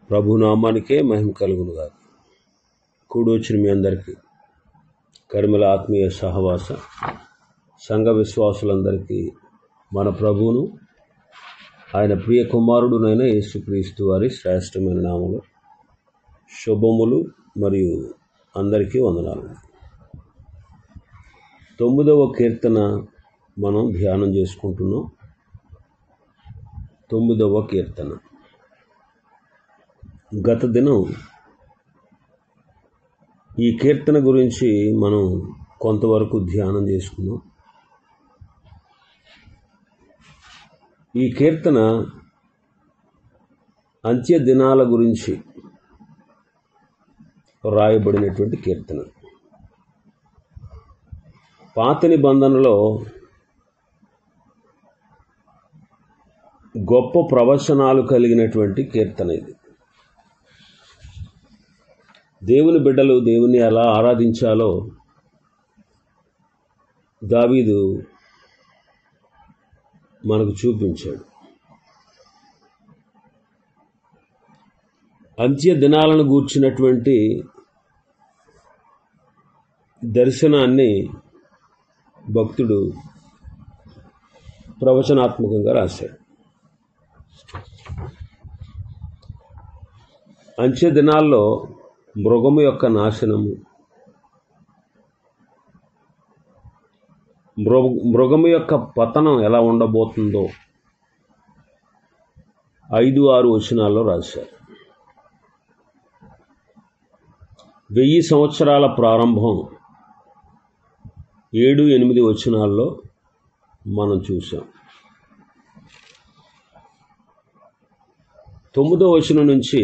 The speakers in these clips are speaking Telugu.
ప్రభునామానికే మహిమ కలుగునుగాక. కూడి వచ్చిన మీ అందరికీ కరిమల ఆత్మీయ సహవాస సంఘ విశ్వాసులందరికీ మన ప్రభువును ఆయన ప్రియ కుమారుడునైన యేసుక్రీస్తు వారి శ్రేష్టమైన నామములో శుభములు మరియు అందరికీ వందనాలు. 9వ కీర్తన మనం ధ్యానం చేసుకుంటున్నాం. 9వ కీర్తన. గత దినం ఈ కీర్తన గురించి మనం కొంతవరకు ధ్యానం చేసుకున్నాం. ఈ కీర్తన అంత్య దినాల గురించి రాయబడినటువంటి కీర్తన. పాత నిబంధనలో గొప్ప ప్రవచనాలు కలిగినటువంటి కీర్తన ఇది. దేవుని బిడ్డలు దేవుని ఎలా ఆరాధించాలో దావీదు మనకు చూపించాడు. అంత్య దినాలను గూర్చినటువంటి దర్శనాన్ని భక్తుడు ప్రవచనాత్మకంగా రాశాడు. అంత్య దినాల్లో మృగము యొక్క నాశనము, మృగము యొక్క పతనం ఎలా ఉండబోతుందో 5-6 వచనాల్లో రాశారు. 1000 సంవత్సరాల ప్రారంభం 7-8 వచనాల్లో మనం చూసాం. 9వ వచనం నుంచి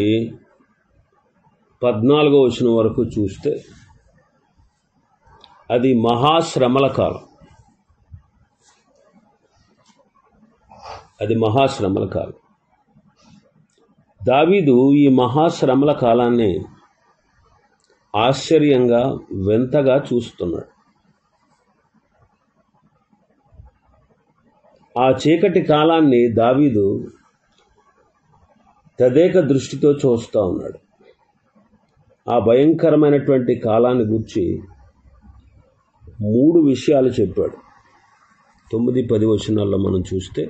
14వ వచనం వరకు చూస్తే అది మహాశ్రమల కాలం. దావీదు ఈ మహాశ్రమల కాలాన్ని ఆశ్చర్యంగా వింతగా చూస్తున్నాడు. ఆ చీకటి కాలాన్ని దావీదు తదేక దృష్టితో చూస్తూ ఉన్నాడు. ఆ భయంకరమైనటువంటి కాలాన్ని గురించి 3 విషయాలు చెప్పాడు. 9-10 వచనాల్లో మనం చూస్తే,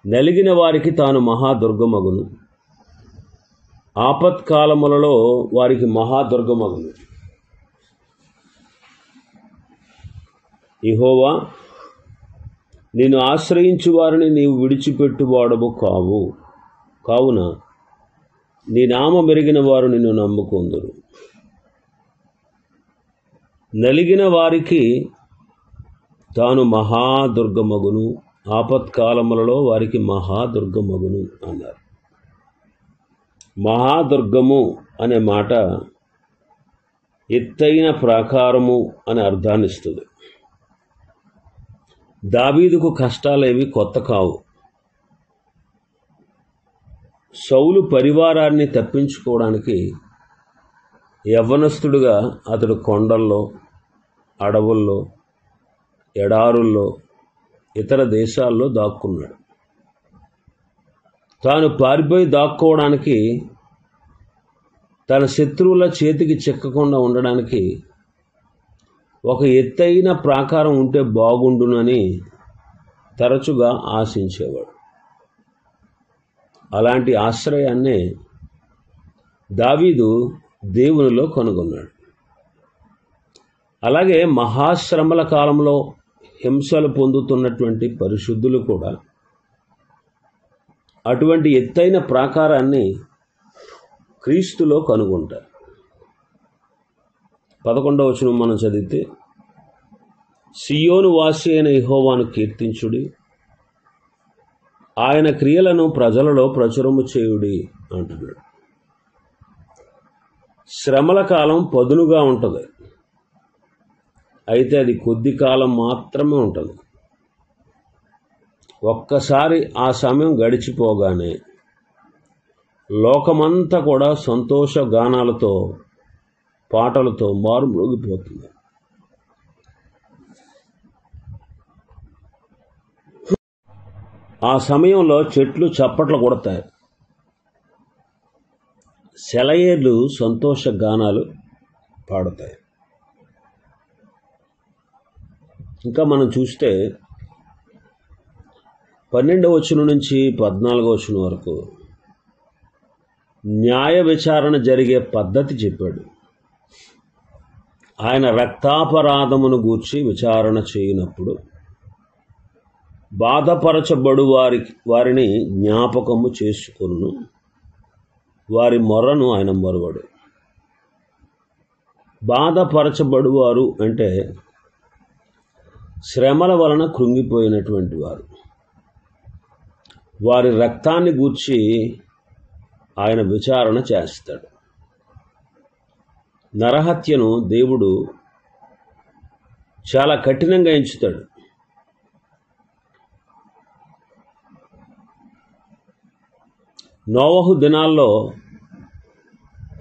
నలిగిన వారికి తాను మహాదుర్గమగును, ఆపత్కాలములలో వారికి మహాదుర్గమగును. యెహోవా, నిన్ను ఆశ్రయించు వారిని నీవు విడిచిపెట్టువాడవు కావున నీ నామ మెరిగిన వారు నిన్ను నమ్ముకొందురు. నలిగిన వారికి తాను మహాదుర్గమగును, ఆపత్కాలములలో వారికి మహాదుర్గమగును అన్నారు. మహాదుర్గము అనే మాట ఎత్తైన ప్రాకారము అనే అర్థాన్ని ఇస్తుంది. దావీదుకు కష్టాలేవి కొత్త కావు. సౌలు పరివారాన్ని తప్పించుకోవడానికి యవ్వనస్తుడుగా అతడు కొండల్లో, అడవుల్లో, ఎడారుల్లో, ఇతర దేశాల్లో దాక్కున్నాడు. తాను పారిపోయి దాక్కోవడానికి, తన శత్రువుల చేతికి చిక్కకుండా ఉండడానికి ఒక ఎత్తైన ప్రాకారం ఉంటే బాగుండునని తరచుగా ఆశించేవాడు. అలాంటి ఆశ్రయాన్నే దావీదు దేవునిలో కనుగొన్నాడు. అలాగే మహాశ్రమల కాలంలో హింసలు పొందుతున్నటువంటి పరిశుద్ధులు కూడా అటువంటి ఎత్తైన ప్రాకారాన్ని క్రీస్తులో కనుగొంటారు. 11వ వచనం మనం చదివితే, సియోను వాసి అయిన యెహోవాను కీర్తించుడి, ఆయన క్రియలను ప్రజలలో ప్రచురము చేయుడి అంటున్నాడు. శ్రమల కాలం పదునుగా ఉంటుంది. అయితే అది కొద్ది కాలం మాత్రమే ఉంటుంది. ఒక్కసారి ఆ సమయం గడిచిపోగానే లోకమంతా కూడా సంతోష గానాలతో, పాటలతో మారుమ్రోగిపోతుంది. ఆ సమయంలో చెట్లు చప్పట్లు కొడతాయి, సెలయేర్లు సంతోష గానాలు పాడుతాయి. ఇంకా మనం చూస్తే 12వ వచనం నుంచి 14వ వచనం వరకు న్యాయ విచారణ జరిగే పద్ధతి చెప్పాడు. ఆయన రక్తాపరాధమును గూర్చి విచారణ చేయనప్పుడు బాధపరచబడు వారిని జ్ఞాపకము చేసుకొనును, వారి మొర్రను ఆయన మరువడు. బాధపరచబడువారు అంటే శ్రమల వలన కృంగిపోయినటువంటి వారు. వారి రక్తాన్ని గూర్చి ఆయన విచారణ చేస్తాడు. నరహత్యను దేవుడు చాలా కఠినంగా ఎంచుతాడు. నోవహు దినాల్లో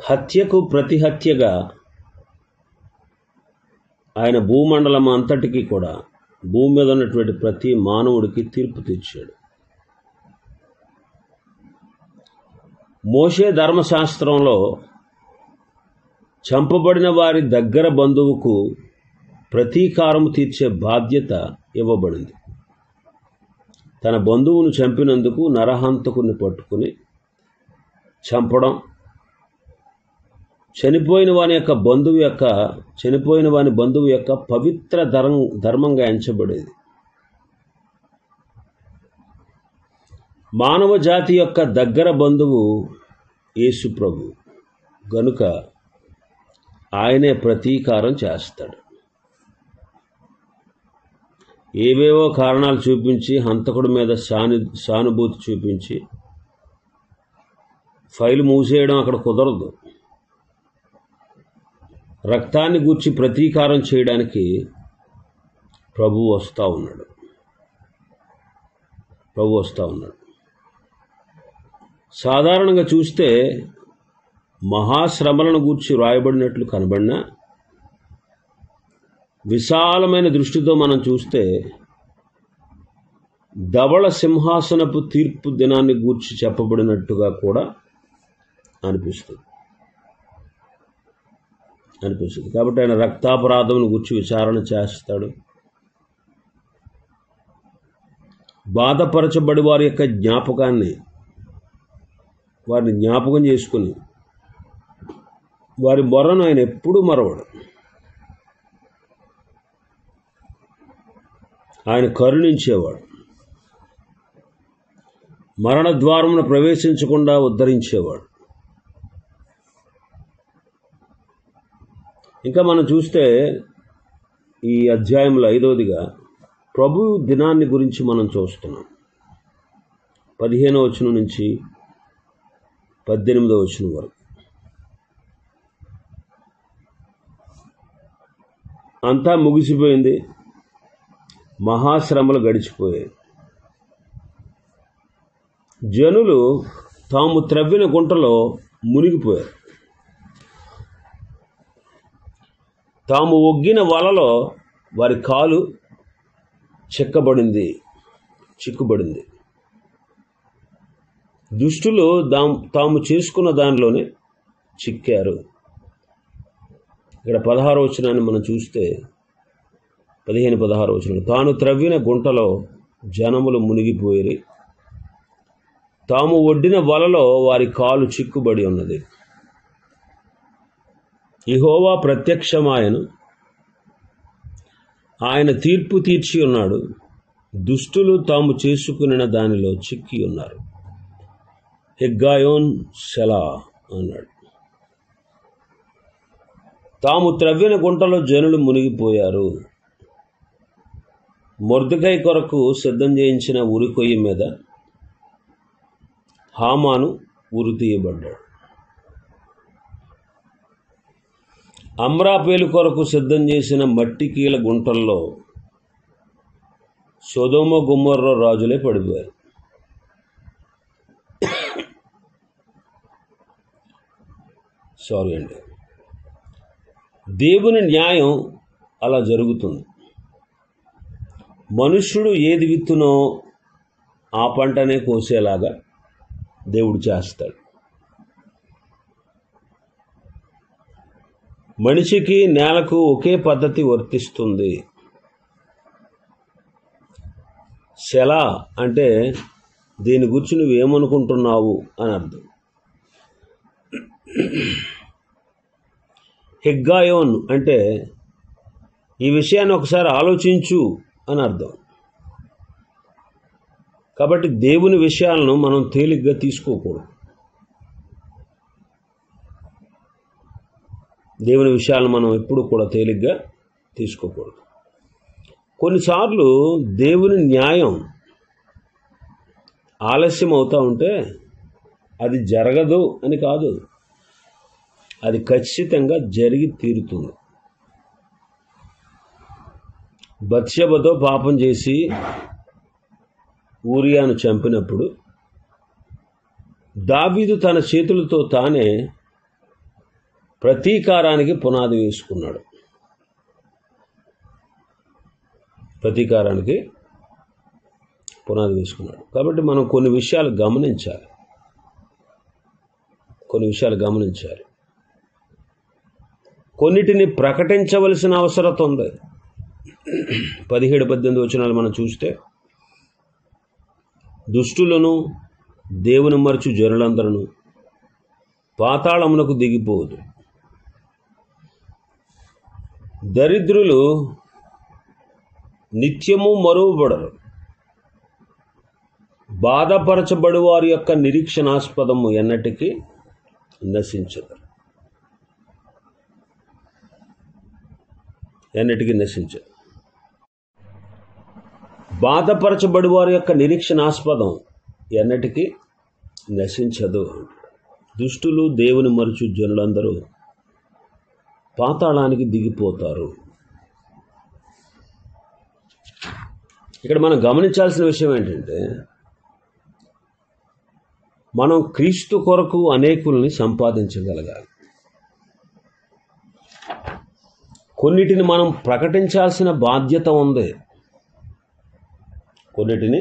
హత్యకు ప్రతిహత్యగా ఆయన భూమండలం అంతటికీ కూడా, భూమి మీద ఉన్నటువంటి ప్రతి మానవుడికి తీర్పు తెచ్చాడు. మోషే ధర్మశాస్త్రంలో చంపబడిన వారి దగ్గర బంధువుకు ప్రతీకారం తీర్చే బాధ్యత ఇవ్వబడింది. తన బంధువును చంపినందుకు నరహంతకుని పట్టుకుని చంపడం, చనిపోయిన వాని బంధువు యొక్క పవిత్ర ధర్మంగా ఎంచబడేది. మానవ జాతి యొక్క దగ్గర బంధువు యేసు ప్రభు గనుక ఆయనే ప్రతీకారం చేస్తాడు. ఏవేవో కారణాలు చూపించి హంతకుడి మీద సానుభూతి చూపించి ఫైలు మూసేయడం అక్కడ కుదరదు. రక్తాన్ని గూర్చి ప్రతీకారం చేయడానికి ప్రభు వస్తూ ఉన్నాడు. సాధారణంగా చూస్తే మహాశ్రమలను గూర్చి వ్రాయబడినట్లు కనబడినా, విశాలమైన దృష్టితో మనం చూస్తే ధవళ సింహాసనపు తీర్పు దినాన్ని గూర్చి చెప్పబడినట్టుగా కూడా అనిపిస్తుంది. కాబట్టి ఆయన రక్తాపరాధమును గూర్చి విచారణ చేస్తాడు. బాధపరచబడి వారి యొక్క వారిని జ్ఞాపకం చేసుకుని వారి మొర్రను ఆయన ఎప్పుడూ మరవడు. ఆయన కరుణించేవాడు. మరణ ద్వారమును ప్రవేశించకుండా ఉద్ధరించేవాడు. ఇంకా మనం చూస్తే ఈ అధ్యాయంలో 5వదిగా ప్రభు దినాన్ని గురించి మనం చూస్తున్నాం. 15వ వచనం నుంచి 18వ వచనం వరకు అంతా ముగిసిపోయింది. మహాశ్రమలు గడిచిపోయాయి. జనులు తాము త్రవ్విన గుంటలో మునిగిపోయారు. తాము ఒగ్గిన వలలో వారి కాలు చిక్కుబడింది. దుష్టులు తాము చేసుకున్న దానిలోనే చిక్కారు. ఇక్కడ 16వ వచనాన్ని మనం చూస్తే 15-16 వచనాలు, తాను త్రవ్విన గుంటలో జనములు మునిగిపోయి తాము ఒడ్డిన వలలో వారి కాలు చిక్కుబడి ఉన్నది. యెహోవా ప్రత్యక్షమాయను, ఆయన తీర్పు తీర్చి ఉన్నాడు. దుష్టులు తాము చేసుకున్న దానిలో చిక్కి ఉన్నారు. హెగ్గాయోన్ సెలా అన్నాడు. తాము త్రవ్విన గుంటలో జనులు మునిగిపోయారు. మొర్దెకై కొరకు సిద్ధం చేయించిన ఉరికొయ్య మీద హామాను ఉరి తీయబడ్డాడు. అమ్రాపేలు కొరకు సిద్ధం చేసిన మట్టి కీల గుంటల్లో సొదొమ గొమొర్రా రాజులే పడిపోయారు. దేవుని న్యాయం అలా జరుగుతుంది. మనుష్యుడు ఏది విత్తునో ఆ పంటనే కోసేలాగా దేవుడు చేస్తాడు. మనిషికి నేలకు ఒకే పద్ధతి వర్తిస్తుంది. శల అంటే దీని గురించి నువ్వేమనుకుంటున్నావు అని అర్థం. హెగ్గాయోన్ అంటే ఈ విషయాన్ని ఒకసారి ఆలోచించు అని అర్థం. కాబట్టి దేవుని విషయాలను మనం తేలిగ్గా తీసుకోకూడదు. దేవుని విషయాలను మనం ఎప్పుడు కూడా తేలిగ్గా తీసుకోకూడదు. కొన్నిసార్లు దేవుని న్యాయం ఆలస్యం అవుతూ ఉంటే అది జరగదు అని కాదు, అది ఖచ్చితంగా జరిగి తీరుతుంది. బత్షెబతో పాపం చేసి ఊరియాను చంపినప్పుడు దావీదు తన చేతులతో తానే ప్రతీకారానికి పునాది వేసుకున్నాడు. ప్రతీకారానికి పునాది వేసుకున్నాడు. కాబట్టి మనం కొన్ని విషయాలు గమనించాలి. కొన్నిటిని ప్రకటించవలసిన అవసరం ఉంది. 17-18 వచనాలు మనం చూస్తే, దుష్టులను దేవుని మరచు జనులందరూ పాతాళమునకు దిగిపోదు. దరిద్రులు నిత్యము మరువబడరు. బాధపరచబడు వారి యొక్క నిరీక్షణాస్పదము ఎన్నటికీ నశించదు. బాధపరచబడి వారి యొక్క నిరీక్షణాస్పదం ఎన్నటికీ నశించదు. దుష్టులు దేవుని మరచు జనులందరూ పాతాళానికి దిగిపోతారు. ఇక్కడ మనం గమనించాల్సిన విషయం ఏంటంటే, మనం క్రీస్తు కొరకు అనేకుల్ని సంపాదించగలగాలి. కొన్నిటిని మనం ప్రకటించాల్సిన బాధ్యత ఉంది. కొన్నిటిని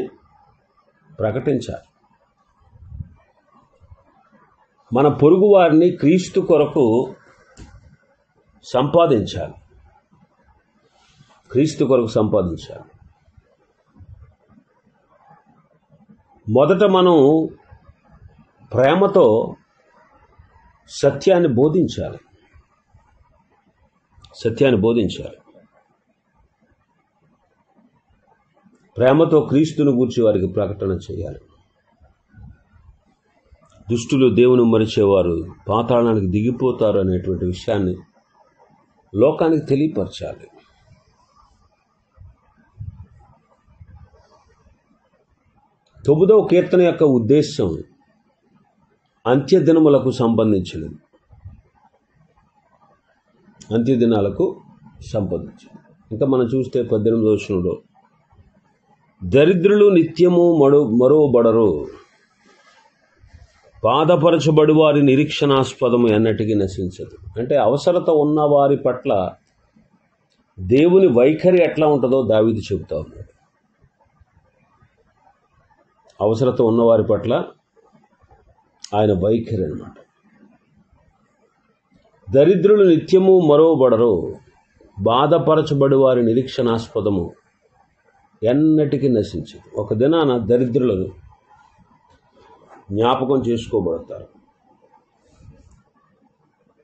ప్రకటించాలి. మన పొరుగు వారిని క్రీస్తు కొరకు సంపాదించాలి. మొదట మనం ప్రేమతో సత్యాన్ని బోధించాలి. ప్రేమతో క్రీస్తుని గూర్చి వారికి ప్రకటన చేయాలి. దుష్టులు దేవుని మరిచేవారు పాతాళానికి దిగిపోతారు అనేటువంటి విషయాన్ని లోకానికి తెలియపరచాలి. తొమ్మిదవ కీర్తన యొక్క ఉద్దేశం అంత్యదినములకు సంబంధించినది. ఇంకా మనం చూస్తే 18వ వచనంలో, దరిద్రులు నిత్యము మరువబడరు, బాధపరచబడి వారి నిరీక్షణాస్పదము ఎన్నటికీ నశించదు. అంటే అవసరత ఉన్న వారి పట్ల దేవుని వైఖరి ఎట్లా ఉంటుందో దావీదు చెబుతా ఉన్నాడు. అవసరత ఉన్నవారి పట్ల ఆయన వైఖరి అన్నమాట. దరిద్రులు నిత్యము మరువబడరు, బాధపరచబడి వారి నిరీక్షణాస్పదము ఎన్నటికీ నశించదు. ఒక దినాన దరిద్రులను జ్ఞాపకం చేసుకోబడతారు.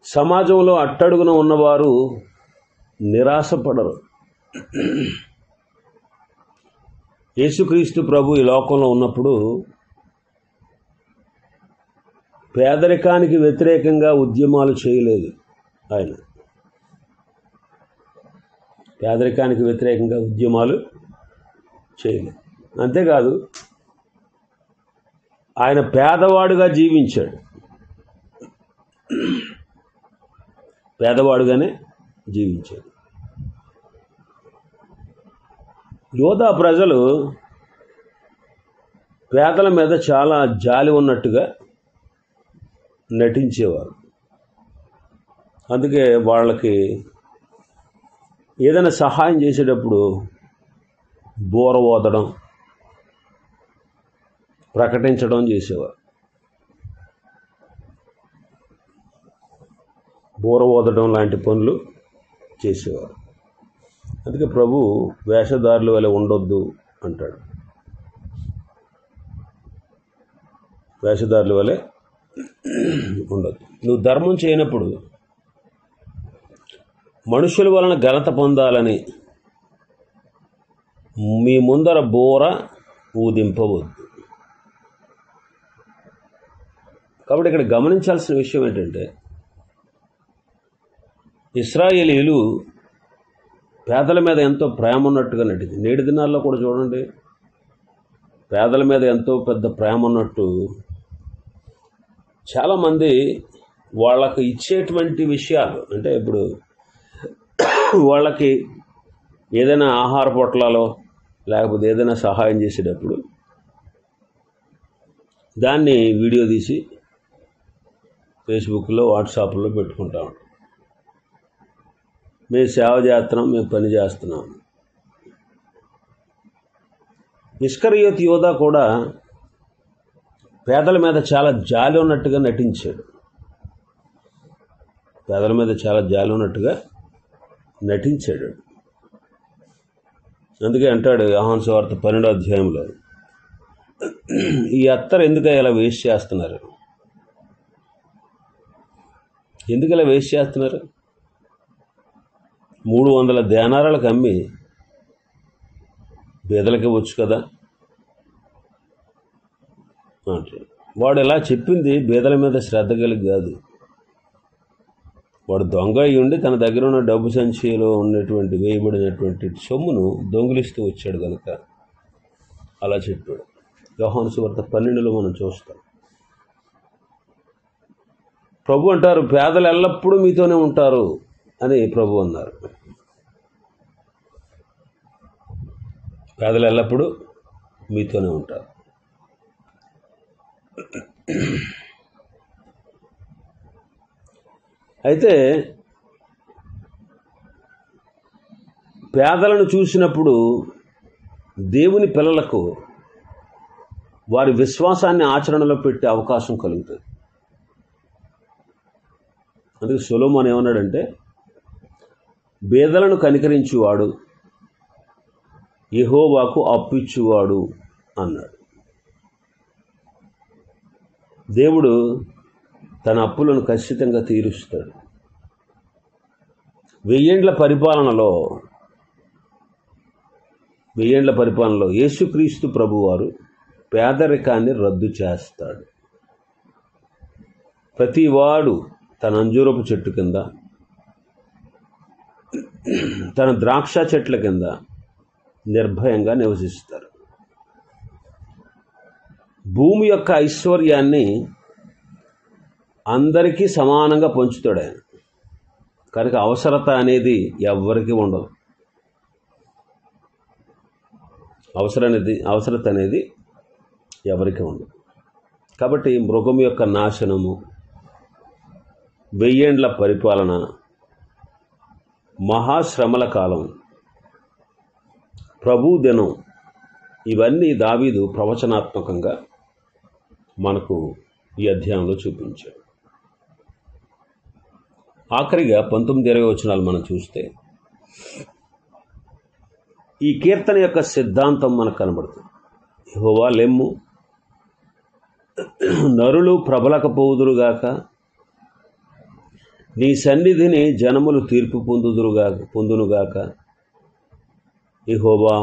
సమాజంలో అట్టడుగున ఉన్నవారు నిరాశపడరు. యేసుక్రీస్తు ప్రభు ఈ లోకంలో ఉన్నప్పుడు పేదరికానికి వ్యతిరేకంగా ఉద్యమాలు చేయలేదు. ఆయన పేదరికానికి వ్యతిరేకంగా ఉద్యమాలు చేయలేదు. అంతేకాదు, ఆయన పేదవాడుగా జీవించాడు. పేదవాడుగానే జీవించాడు. యోధా ప్రజలు పేదల మీద చాలా జాలి ఉన్నట్టుగా నటించేవారు. అందుకే వాళ్ళకి ఏదైనా సహాయం చేసేటప్పుడు బోర ఓదడం, ప్రకటించడం చేసేవారు. బూర ఊదడం లాంటి పనులు చేసేవారు. అందుకే ప్రభు వేషధారుల వలె ఉండొద్దు అంటాడు. వేషధారుల వలె ఉండొద్దు. నువ్వు ధర్మం చేయనప్పుడు మనుషుల వలన ఘనత పొందాలని మీ ముందర బోర ఊదింపవద్దు. కాబట్టి ఇక్కడ గమనించాల్సిన విషయం ఏంటంటే, ఇశ్రాయేలీయులు పేదల మీద ఎంతో ప్రేమ ఉన్నట్టుగా నటింది. నేటి దినాల్లో కూడా చూడండి, పేదల మీద ఎంతో పెద్ద ప్రేమ ఉన్నట్టు చాలామంది వాళ్ళకి ఇచ్చేటువంటి విషయాలు, అంటే ఇప్పుడు వాళ్ళకి ఏదైనా ఆహార పొట్లాలో లేకపోతే ఏదైనా సహాయం చేసేటప్పుడు దాన్ని వీడియో తీసి ఫేస్బుక్లో వాట్సాప్లో పెట్టుకుంటాం. మేము సేవ చేస్తున్నాం, మేము పని చేస్తున్నాం. ఇస్కరియోతు యోధా కూడా పేదల మీద చాలా జాలి ఉన్నట్టుగా నటించాడు. పేదల మీద చాలా జాలి ఉన్నట్టుగా నటించాడు. అందుకే అంటాడు యోహాను సువార్త 12వ అధ్యాయంలో, ఈ అత్తరు ఎందుకు ఇలా వేస్ట్ చేస్తున్నారు? ఎందుకు ఇలా వేస్ట్ చేస్తున్నారు? 300 దేనారాలకు అమ్మి బేదలకి వచ్చు కదా అంటాడు. వాడు ఇలా చెప్పింది బేదల మీద శ్రద్ధ కలిగి కాదు. వాడు దొంగ అయి ఉండి తన దగ్గర ఉన్న డబ్బు సంచిలో ఉన్నటువంటి వేయబడినటువంటి సొమ్మును దొంగిలిస్తూ వచ్చాడు కనుక అలా చెప్పాడు. యోహాను సువార్త 12లో మనం చూస్తాం. ప్రభు అంటారు, పేదలు ఎల్లప్పుడూ మీతోనే ఉంటారు అని ప్రభు అన్నారు. పేదలు ఎల్లప్పుడూ మీతోనే ఉంటారు. అయితే పేదలను చూసినప్పుడు దేవుని పిల్లలకు వారి విశ్వాసాన్ని ఆచరణలో పెట్టే అవకాశం కలుగుతుంది. అందుకే సొలొమోను ఏమన్నాడంటే, బేదలను కనికరించువాడు యెహోవాకు అప్పిచ్చువాడు అన్నాడు. దేవుడు తన అప్పులను ఖచ్చితంగా తీరుస్తాడు. 1000 ఏండ్ల పరిపాలనలో యేసుక్రీస్తు ప్రభువారు పేదరికాన్ని రద్దు చేస్తాడు. ప్రతివాడు తన అంజూరపు చెట్టు కింద, తన ద్రాక్ష చెట్ల కింద నిర్భయంగా నివసిస్తారు. భూమి యొక్క ఐశ్వర్యాన్ని అందరికీ సమానంగా పంచుతాడు ఆయన. కనుక అవసరత అనేది ఎవరికి ఉండదు. అవసరత అనేది ఎవరికి ఉండదు. కాబట్టి మృగం యొక్క నాశనము, 1000 ఏండ్ల పరిపాలన, మహాశ్రమల కాలం, ప్రభు దినం, ఇవన్నీ దావీదు ప్రవచనాత్మకంగా మనకు ఈ అధ్యాయంలో చూపించాడు. ఆఖరిగా 19-20 వచనాలు మనం చూస్తే ఈ కీర్తన యొక్క సిద్ధాంతం మనకు కనబడుతుంది. యెహోవా లెమ్ము, నరులు ప్రబలకపోదురుగాక, నీ సన్నిధిని జనములు తీర్పు పొందునుగాక. యెహోవా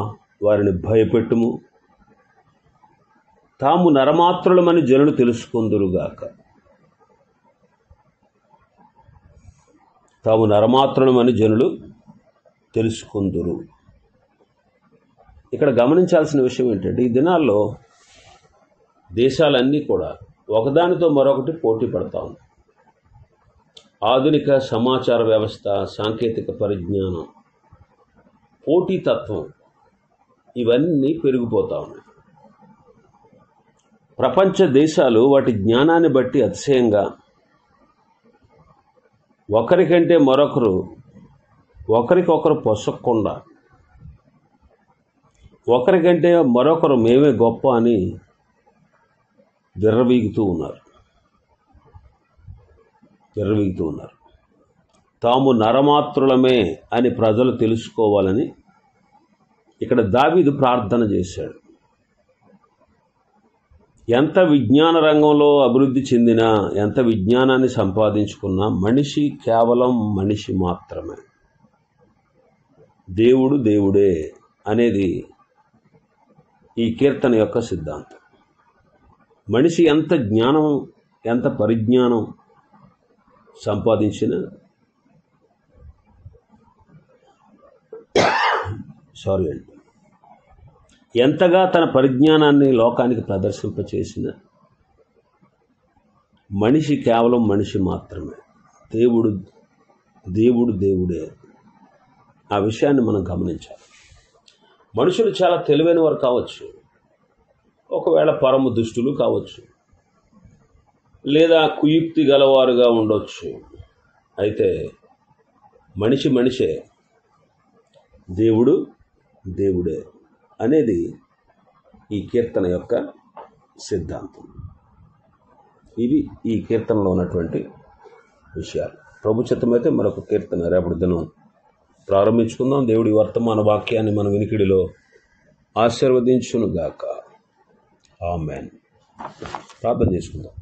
వారిని భయపెట్టుము, తాము నరమాత్రులమని జనులు తెలుసుకొందురుగాక. తాము నరమాత్రులమని జనులు తెలుసుకొందురు. ఇక్కడ గమనించాల్సిన విషయం ఏంటంటే, ఈ దినాల్లో దేశాలన్నీ కూడా ఒకదానితో మరొకటి పోటీ పడతా ఉన్నాయి. ఆధునిక సమాచార వ్యవస్థ, సాంకేతిక పరిజ్ఞానం, పోటీతత్వం, ఇవన్నీ పెరిగిపోతూ ఉన్నాయి. ప్రపంచ దేశాలు వాటి జ్ఞానాన్ని బట్టి అతిశయంగా ఒకరికంటే మరొకరు ఒకరికొకరు పొసక్కుండా, ఒకరికంటే మరొకరు మేమే గొప్ప అని విర్రవీగుతూ ఉన్నారు. తాము నరమాత్రులమే అని ప్రజలు తెలుసుకోవాలని ఇక్కడ దావీదు ప్రార్థన చేశాడు. ఎంత విజ్ఞాన రంగంలో అభివృద్ధి చెందినా, ఎంత విజ్ఞానాన్ని సంపాదించుకున్నా మనిషి కేవలం మనిషి మాత్రమే. దేవుడు దేవుడే అనేది ఈ కీర్తన యొక్క సిద్ధాంతం. మనిషి ఎంత జ్ఞానం, ఎంత పరిజ్ఞానం సంపాదించినా, ఎంతగా తన పరిజ్ఞానాన్ని లోకానికి ప్రదర్శింపచేసిన మనిషి కేవలం మనిషి మాత్రమే. దేవుడు దేవుడే. ఆ విషయాన్ని మనం గమనించాలి. మనుషులు చాలా తెలివైన వారు కావచ్చు, ఒకవేళ పరమ దుష్టులు కావచ్చు, లేదా కుయుక్తి గలవారుగా ఉండొచ్చు. అయితే మనిషి మనిషే, దేవుడు దేవుడే అనేది ఈ కీర్తన యొక్క సిద్ధాంతం. ఇవి ఈ కీర్తనలో ఉన్నటువంటి విషయాలు. ప్రభు చిత్తమైతే మరొక కీర్తన రేపటి దినం ప్రారంభించుకుందాం. దేవుడి వర్తమాన వాక్యాన్ని మన వినికిడిలో ఆశీర్వదించునుగాక. ఆమేన్. ప్రార్థన చేసుకుందాం.